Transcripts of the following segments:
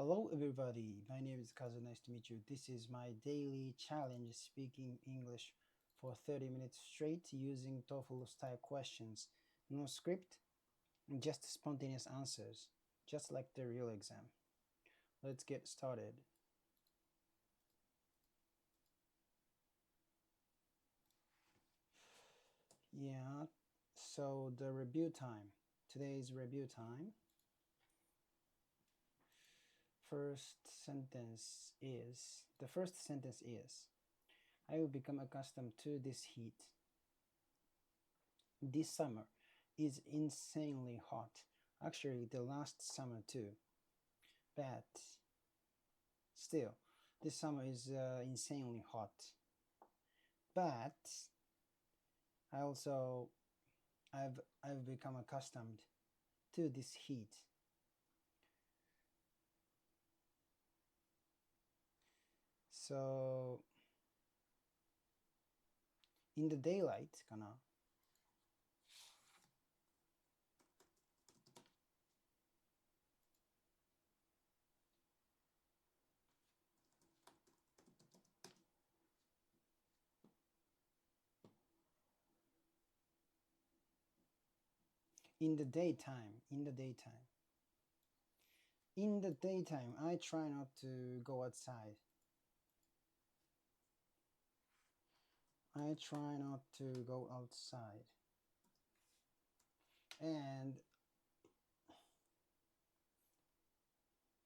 Hello everybody, my name is Kazu, nice to meet you. This is my daily challenge speaking English for 30 minutes straight using TOEFL style questions. No script, just spontaneous answers, just like the real exam. Let's get started. Yeah, so the review time. Today's review time. The first sentence is, I will become accustomed to this heat. This summer is insanely hot. Actually, the last summer too. But still, this summer is insanely hot. But I also I've become accustomed to this heat. So in the daylight, かな? In the daytime, I try not to go outside. I try not to go outside. And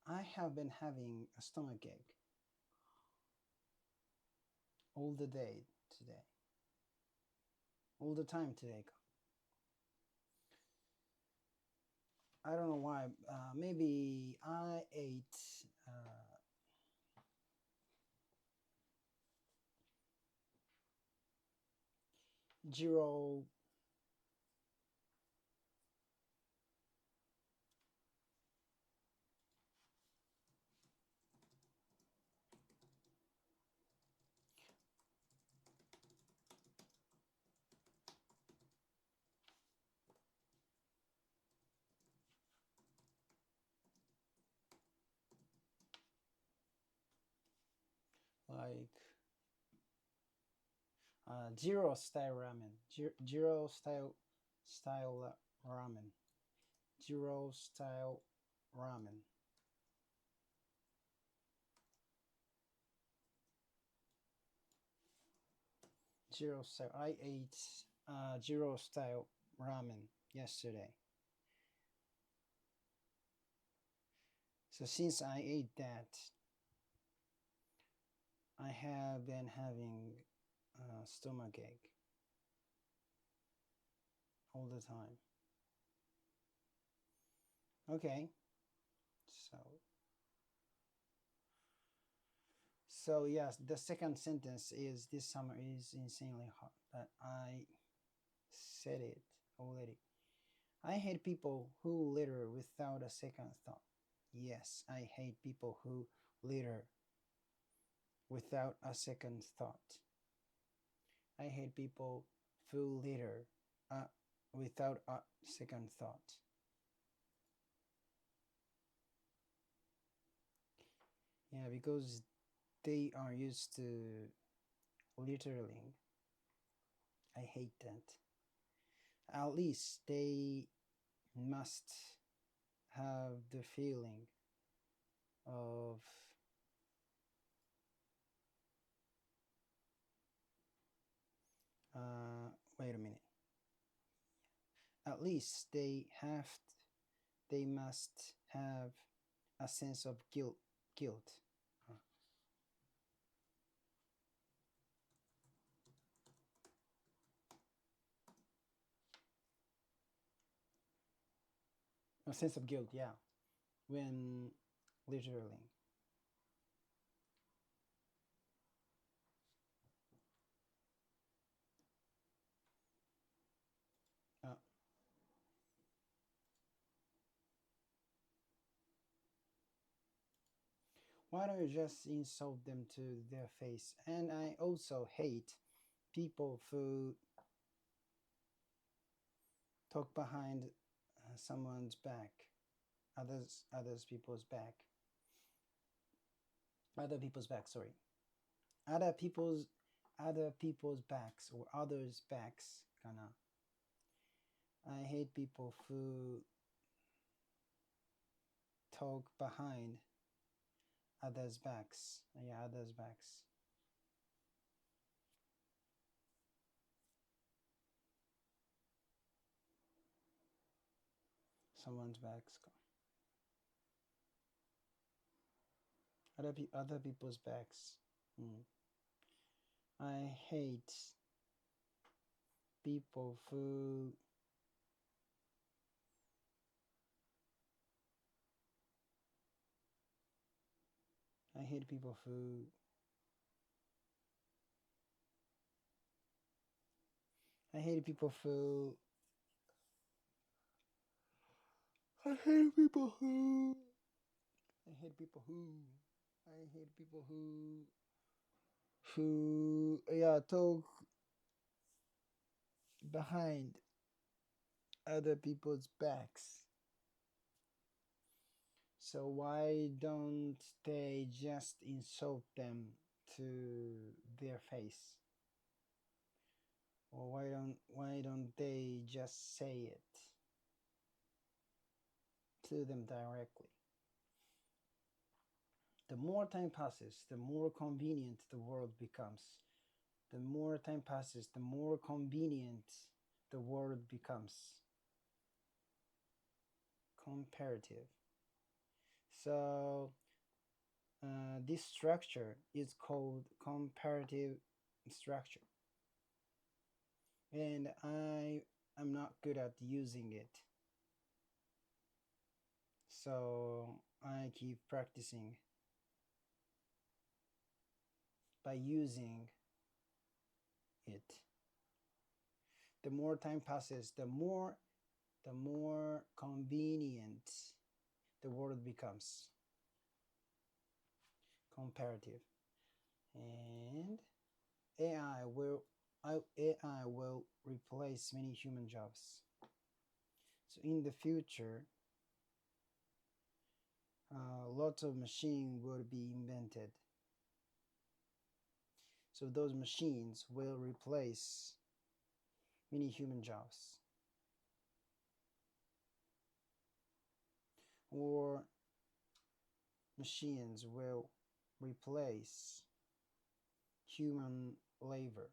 I have been having a stomachache all the day today. All the time today. I don't know why. Maybe I ate zero. Like zero style ramen. Zero style ramen. Zero style ramen. Zero style. I ate zero style ramen yesterday. So since I ate that, I have been having stomachache all the time. Okay, so yes, the second sentence is this summer is insanely hot. But I said it already. I hate people who litter without a second thought. Yes, I hate people who litter without a second thought. I hate people who litter without a second thought. Yeah, because they are used to littering. I hate that. At least they must have the feeling of wait a minute. At least they must have a sense of guilt. A sense of guilt, yeah, when littering. Why don't you just insult them to their face? And I also hate people who talk behind someone's back, others people's back. Other people's backs, sorry. Other people's other people's backs or others' backs. Kinda. I hate people who talk behind others' backs. Yeah, others' backs. Someone's backs. Other people's backs. Mm. I hate people who I hate people who I hate people who I hate people who I hate people who I hate people who yeah talk behind other people's backs. So why don't they just insult them to their face? Or why don't they just say it to them directly? The more time passes, the more convenient the world becomes. The more time passes, the more convenient the world becomes. Comparative. So this structure is called comparative structure, and I am not good at using it, so I keep practicing by using it. The more time passes, the more convenient the world becomes. Comparative. And AI will replace many human jobs. So in the future, lots of machines will be invented. So those machines will replace many human jobs. Or machines will replace human labor.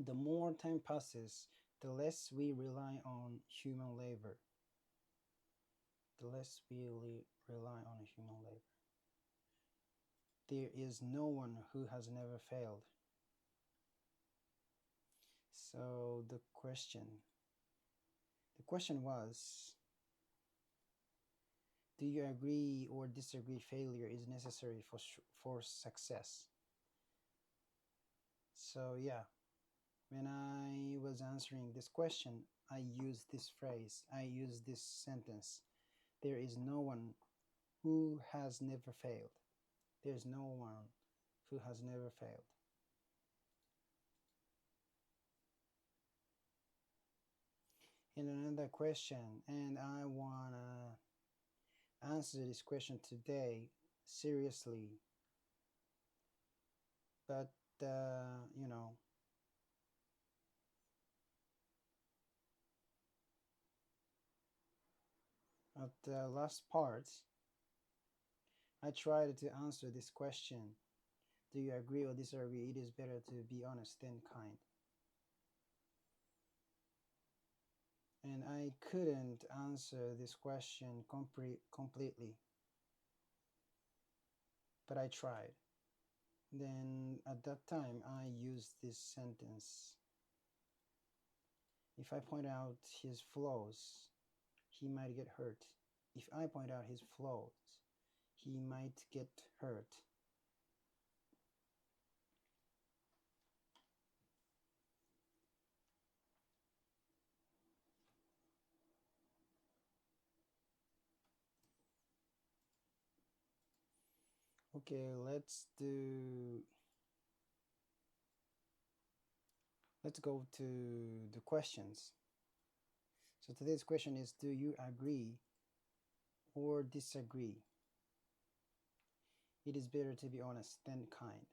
The more time passes, the less we rely on human labor. The less we rely on human labor. There is no one who has never failed. So the question was, do you agree or disagree failure is necessary for success? So yeah, when I was answering this question, I used this phrase, I used this sentence. There is no one who has never failed. There's no one who has never failed. And another question, and I wanna answer this question today seriously, but you know, at the last part, I tried to answer this question. Do you agree or disagree? It is better to be honest than kind. And I couldn't answer this question completely, but I tried. Then at that time, I used this sentence. If I point out his flaws, he might get hurt. If I point out his flaws, he might get hurt. Okay, let's go to the questions. So today's question is, do you agree or disagree it is better to be honest than kind.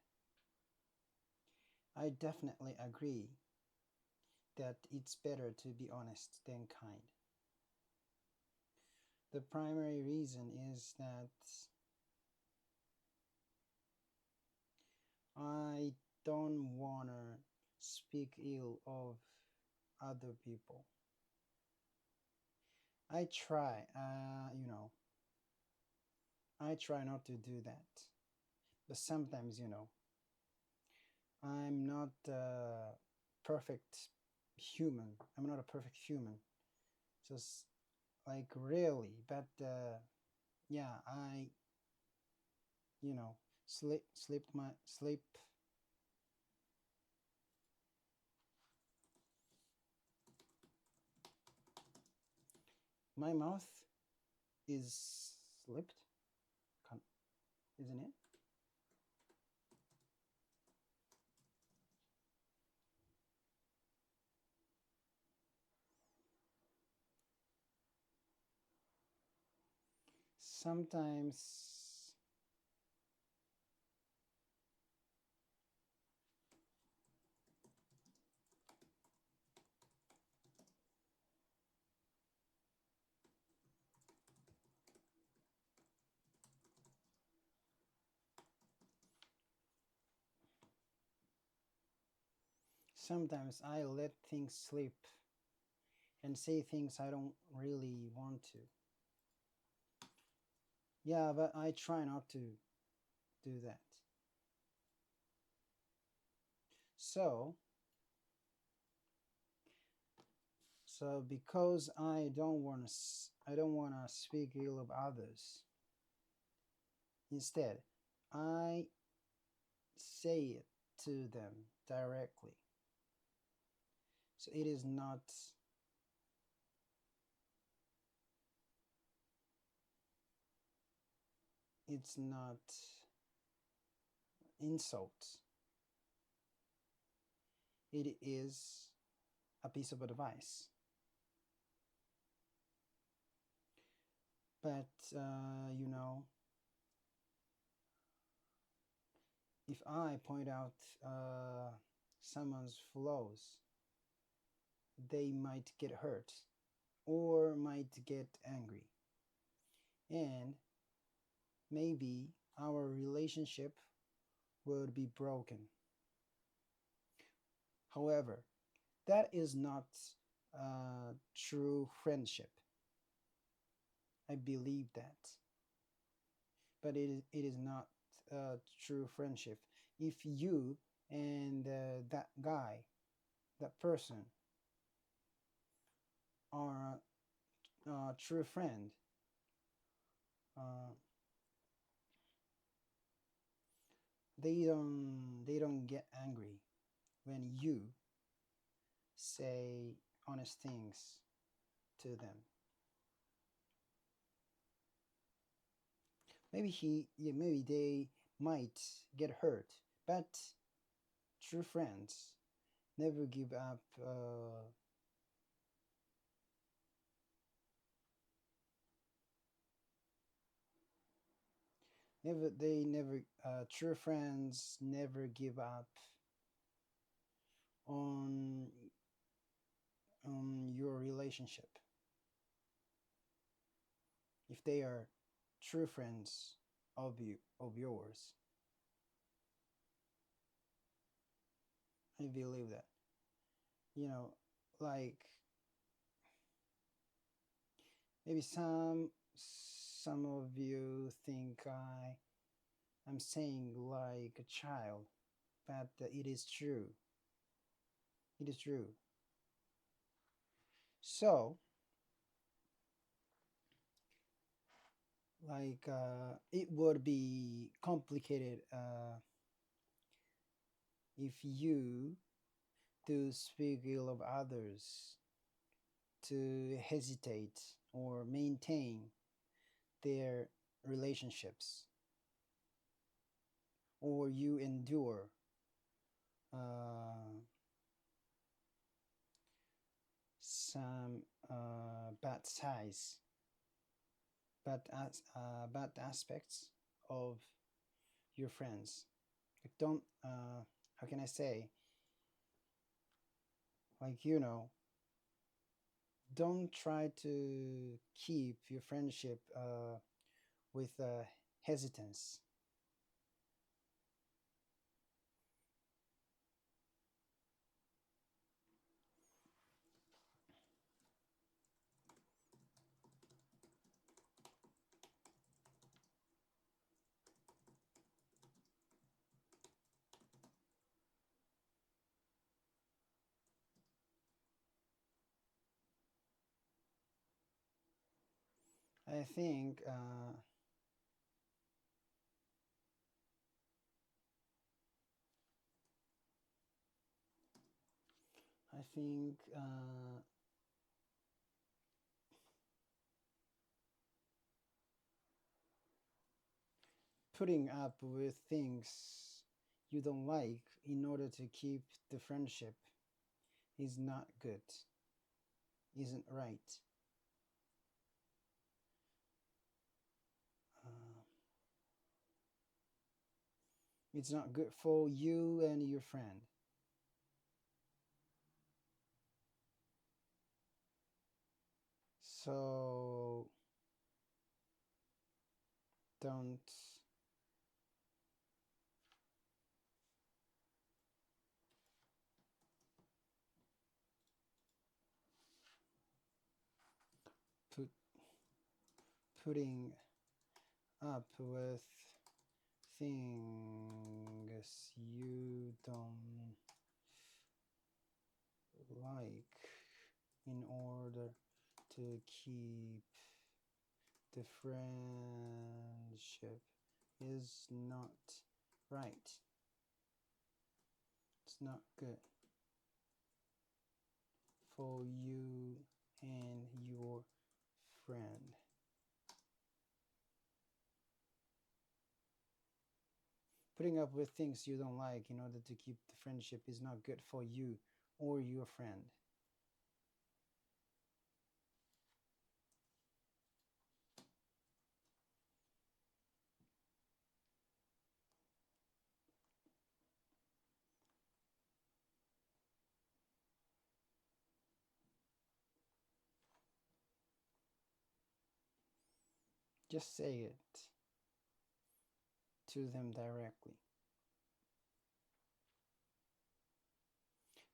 I definitely agree that it's better to be honest than kind. The primary reason is that I don't want to speak ill of other people. I try, I try not to do that. But sometimes, I'm not a perfect human. I'm not a perfect human. Just like really, but yeah, I, you know, sleep. My mouth is slipped, isn't it? Sometimes, sometimes I let things slip and say things I don't really want to. Yeah, but I try not to do that. So, so because I don't want to speak ill of others. Instead, I say it to them directly. So it's not insult. It is a piece of advice. But if I point out someone's flaws, they might get hurt or might get angry. And maybe our relationship would be broken. However, that is not true friendship. I believe that. But it is not true friendship. If you and that guy, that person, are a true friend, uh, they don't get angry when you say honest things to them. Maybe they might get hurt, but true friends never give up. True friends never give up on your relationship if they are true friends of yours. I believe that. You know, like maybe some of you think I'm saying like a child, but it is true. It is true. So, like, it would be complicated if you do speak ill of others to hesitate or maintain their relationships, or you endure uh, some bad sides, bad aspects of your friends. Like, don't, how can I say, like, don't try to keep your friendship with hesitance. I think I think putting up with things you don't like in order to keep the friendship is not good, isn't right. Uh, it's not good for you and your friend. So don't put putting up with things you don't like in order to keep the friendship is not right. It's not good for you and your friend. Putting up with things you don't like in order to keep the friendship is not good for you or your friend. Just say it to them directly.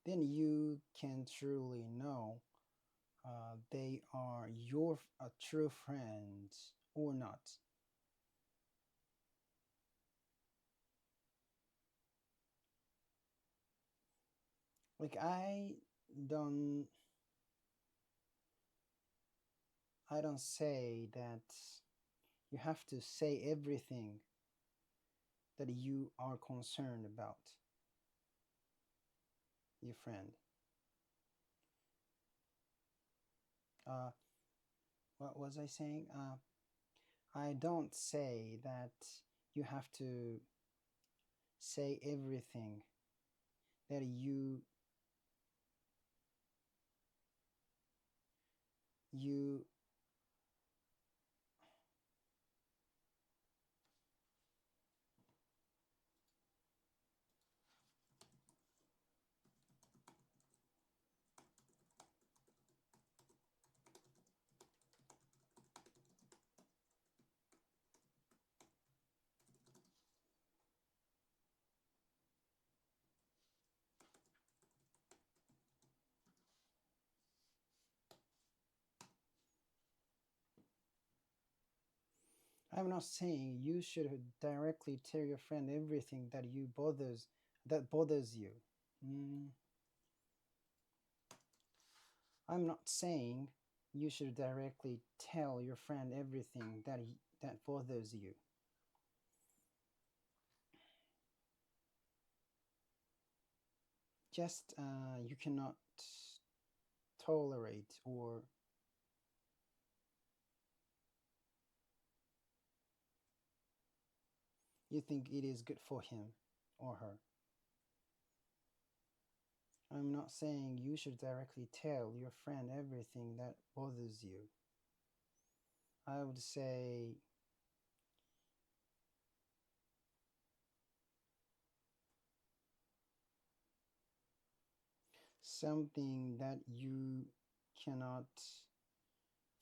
Then you can truly know they are your true friends or not. Like don't I don't say that you have to say everything that you are concerned about your friend. Uh, what was I saying? I don't say that you have to say everything that you I'm not saying you should directly tell your friend everything that bothers you. Mm, I'm not saying you should directly tell your friend everything that bothers you. Just you cannot tolerate or you think it is good for him or her. I'm not saying you should directly tell your friend everything that bothers you. I would say something that you cannot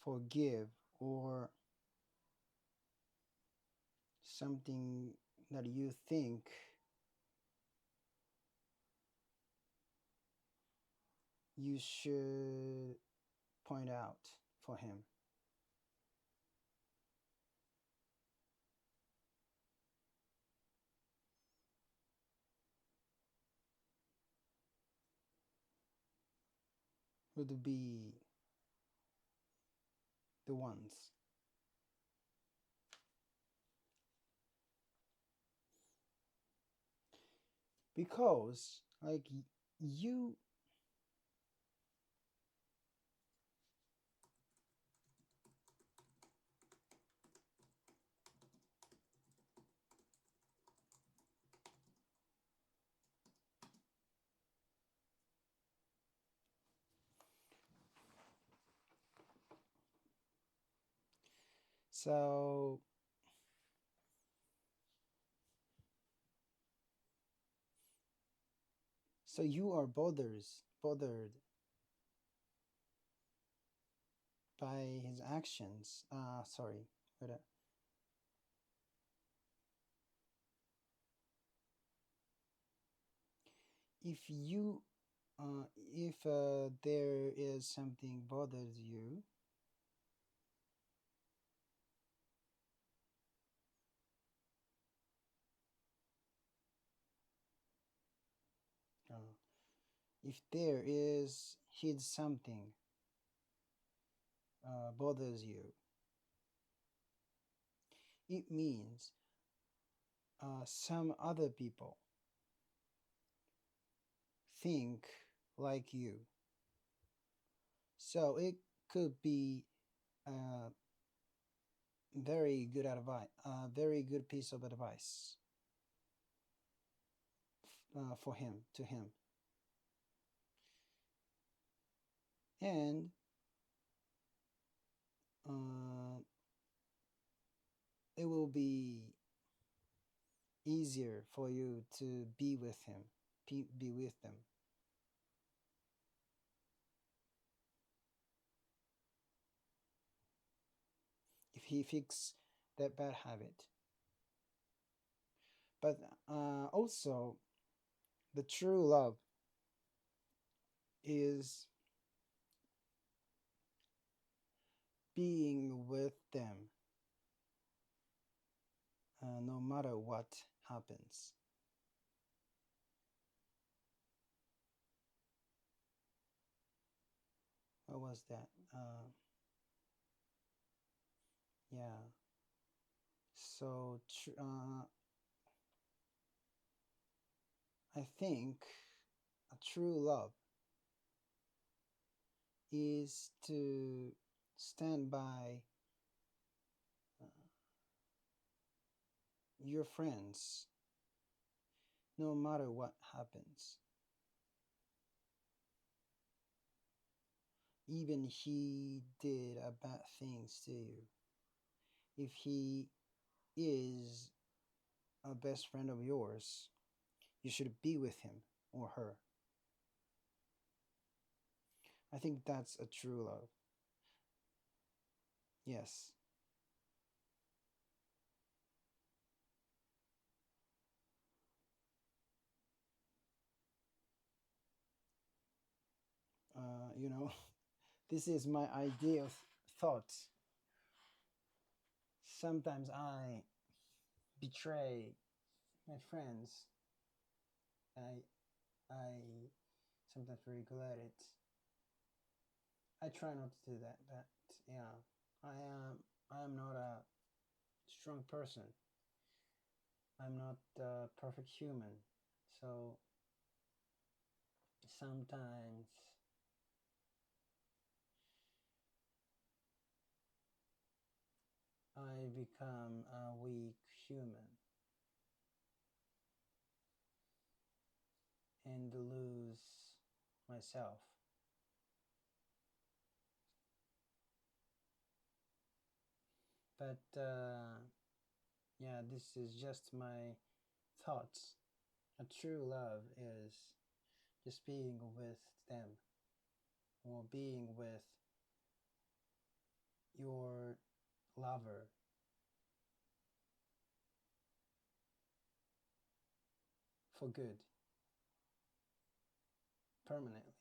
forgive, or something that you think you should point out for him. Would be the ones. Because like you, so you are bothered by his actions. Sorry, but if you if there is something bothers you, uh, if there is hid something bothers you, it means some other people think like you. So it could be a very good advice, a very good piece of advice for him, to him. And uh, it will be easier for you to be with him, be with them. If he fix that bad habit. But also, the true love is being with them no matter what happens. What was that? Yeah. So I think a true love is to stand by uh, your friends no matter what happens. Even he did a bad things to you. If he is a best friend of yours, you should be with him or her. I think that's a true love. Yes. You know, this is my ideal thought. Sometimes I betray my friends. I I sometimes regret it. I try not to do that, but yeah, I am not a strong person. I'm not a perfect human. So sometimes I become a weak human and lose myself. But yeah, this is just my thoughts. A true love is just being with them or being with your lover for good, permanently.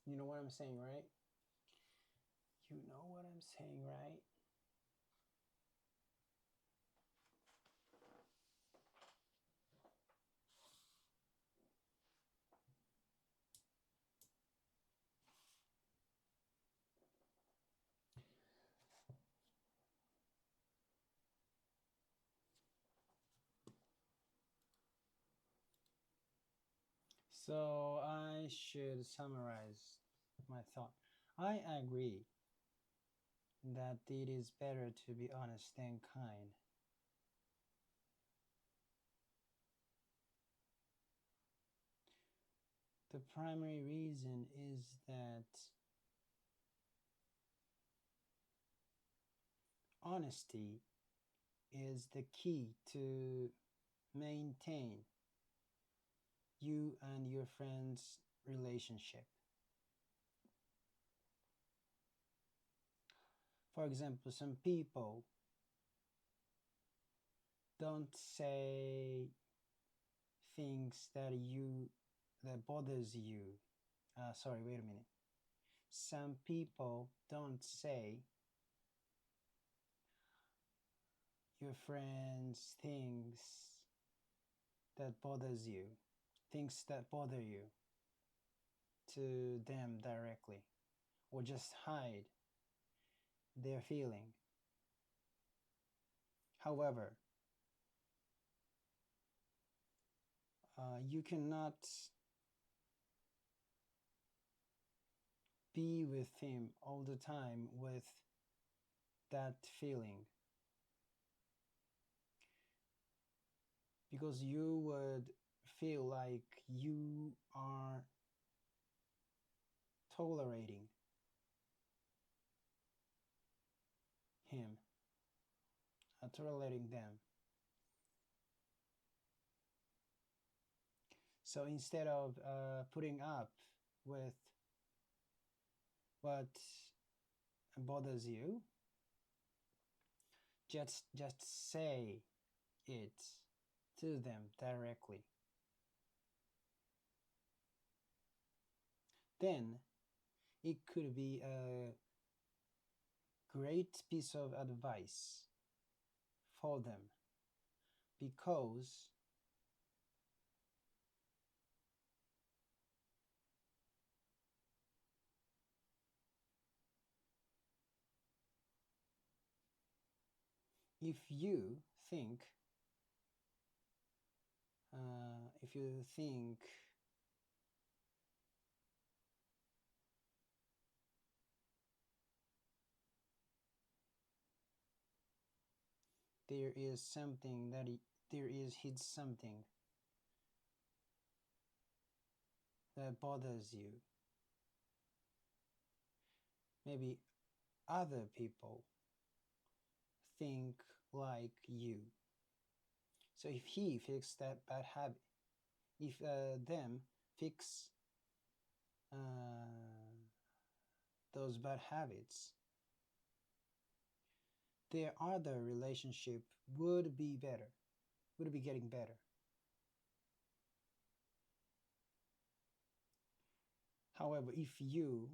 You know what I'm saying, right? You know what I'm saying, right? So I should summarize my thought. I agree that it is better to be honest than kind. The primary reason is that honesty is the key to maintain you and your friend's relationship. For example, some people don't say things that bothers you. Sorry, wait a minute. Some people don't say your friends things that bothers you, things that bother you to them directly, or just hide their feeling. However, you cannot be with him all the time with that feeling, because you would feel like you are tolerating him, tolerating them. So instead of putting up with what bothers you, just say it to them directly. Then it could be a great piece of advice for them, because if you think if you think there is something that there is hid something that bothers you, maybe other people think like you. So if he fixed that bad habit, if them fix those bad habits, their other relationship would be better, would be getting better. However, if you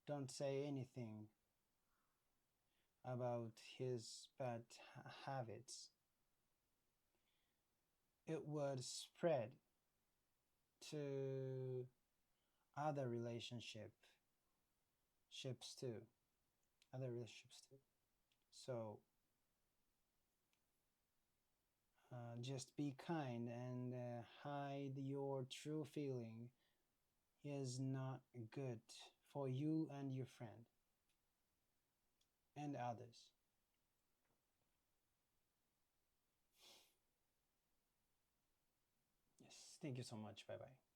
don't say anything about his bad habits, it would spread to other ships too, other relationships too. So just be kind and hide your true feeling is not good for you and your friend and others. Yes, thank you so much. Bye bye.